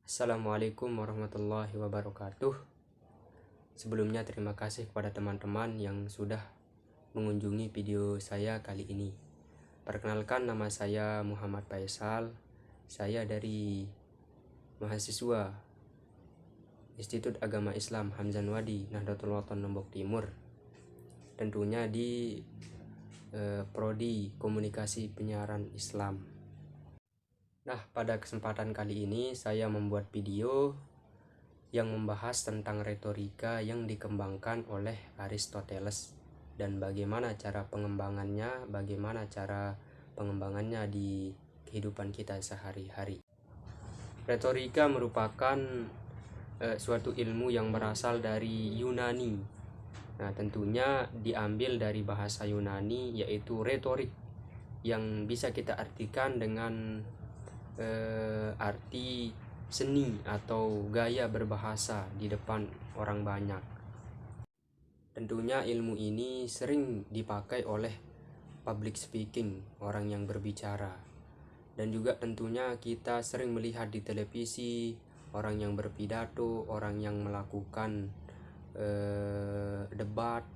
Assalamualaikum warahmatullahi wabarakatuh. Sebelumnya terima kasih kepada teman-teman yang sudah mengunjungi video saya kali ini. Perkenalkan, nama saya Muhammad Faisal. Saya dari mahasiswa Institut Agama Islam Hamzan Wadi, Nahdlatul Wathon Lombok Timur. Tentunya di Prodi Komunikasi Penyiaran Islam. Nah, pada kesempatan kali ini saya membuat video yang membahas tentang retorika yang dikembangkan oleh Aristoteles dan bagaimana cara pengembangannya di kehidupan kita sehari-hari. Retorika merupakan suatu ilmu yang berasal dari Yunani. Nah, tentunya diambil dari bahasa Yunani, yaitu retorik, yang bisa kita artikan dengan arti seni atau gaya berbahasa di depan orang banyak. Tentunya ilmu ini sering dipakai oleh public speaking, orang yang berbicara. Dan juga tentunya kita sering melihat di televisi orang yang berpidato, orang yang melakukan debat,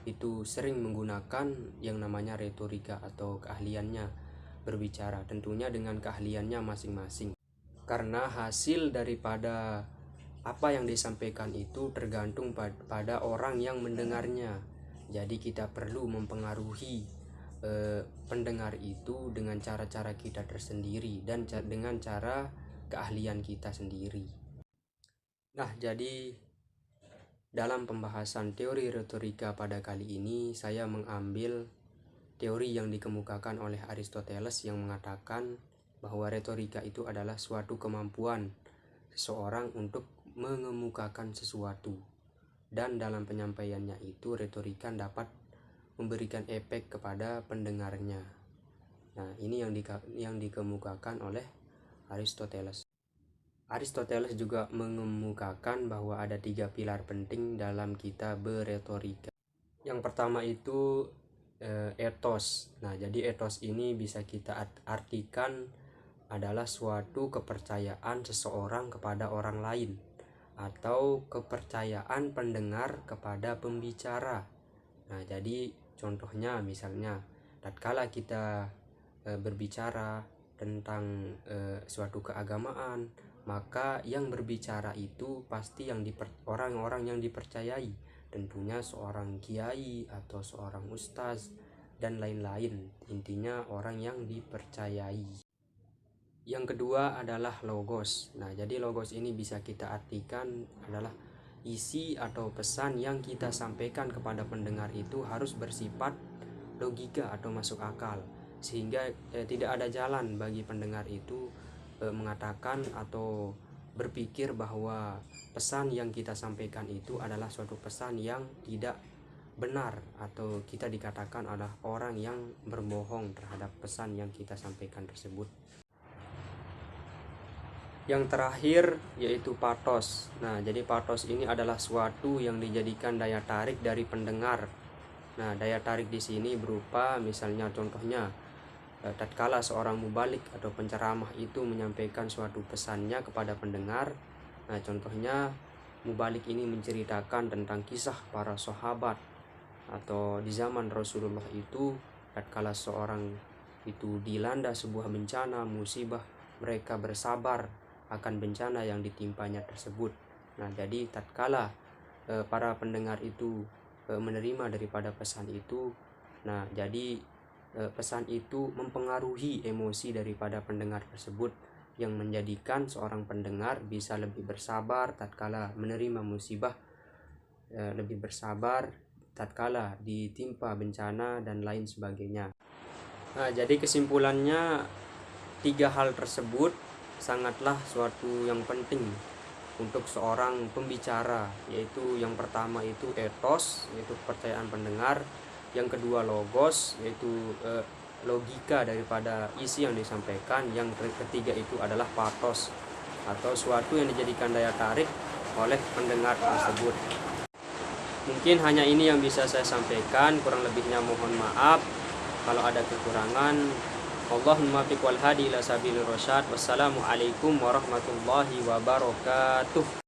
itu sering menggunakan yang namanya retorika atau keahliannya berbicara, tentunya dengan keahliannya masing-masing. Karena hasil daripada apa yang disampaikan itu tergantung pada orang yang mendengarnya. Jadi kita perlu mempengaruhi pendengar itu dengan cara-cara kita tersendiri dan dengan cara keahlian kita sendiri. Nah, jadi dalam pembahasan teori retorika pada kali ini saya mengambil teori yang dikemukakan oleh Aristoteles yang mengatakan bahwa retorika itu adalah suatu kemampuan seseorang untuk mengemukakan sesuatu, dan dalam penyampaiannya itu retorika dapat memberikan efek kepada pendengarnya. Nah, ini yang dikemukakan oleh Aristoteles. Aristoteles juga mengemukakan bahwa ada 3 pilar penting dalam kita berretorika. Yang pertama itu etos. Nah, jadi etos ini bisa kita artikan adalah suatu kepercayaan seseorang kepada orang lain atau kepercayaan pendengar kepada pembicara. Nah, jadi contohnya misalnya tatkala kita berbicara tentang suatu keagamaan, maka yang berbicara itu pasti orang-orang yang dipercayai, tentunya seorang kiai atau seorang ustaz dan lain-lain, intinya orang yang dipercayai. Yang kedua adalah logos. Nah, jadi logos ini bisa kita artikan adalah isi atau pesan yang kita sampaikan kepada pendengar itu harus bersifat logika atau masuk akal, sehingga tidak ada jalan bagi pendengar itu mengatakan atau berpikir bahwa pesan yang kita sampaikan itu adalah suatu pesan yang tidak benar, atau kita dikatakan adalah orang yang berbohong terhadap pesan yang kita sampaikan tersebut. Yang terakhir yaitu patos. Nah, jadi patos ini adalah suatu yang dijadikan daya tarik dari pendengar. Nah, daya tarik di sini berupa misalnya contohnya tatkala seorang mubalik atau penceramah itu menyampaikan suatu pesannya kepada pendengar. Nah, contohnya mubalik ini menceritakan tentang kisah para sahabat, atau di zaman Rasulullah itu tatkala seorang itu dilanda sebuah bencana, musibah, mereka bersabar akan bencana yang ditimpanya tersebut. Nah, jadi tatkala para pendengar itu menerima daripada pesan itu, nah jadi pesan itu mempengaruhi emosi daripada pendengar tersebut, yang menjadikan seorang pendengar bisa lebih bersabar tatkala menerima musibah, lebih bersabar tatkala ditimpa bencana dan lain sebagainya. Nah, jadi kesimpulannya 3 hal tersebut sangatlah suatu yang penting untuk seorang pembicara, yaitu yang pertama itu etos, yaitu kepercayaan pendengar. Yang kedua logos, yaitu logika daripada isi yang disampaikan. Yang ketiga itu adalah patos, atau suatu yang dijadikan daya tarik oleh pendengar tersebut. Mungkin hanya ini yang bisa saya sampaikan, kurang lebihnya mohon maaf. Kalau ada kekurangan Allahul muwaffiq wal hadi ila sabilir rasyad. Wassalamualaikum warahmatullahi wabarakatuh.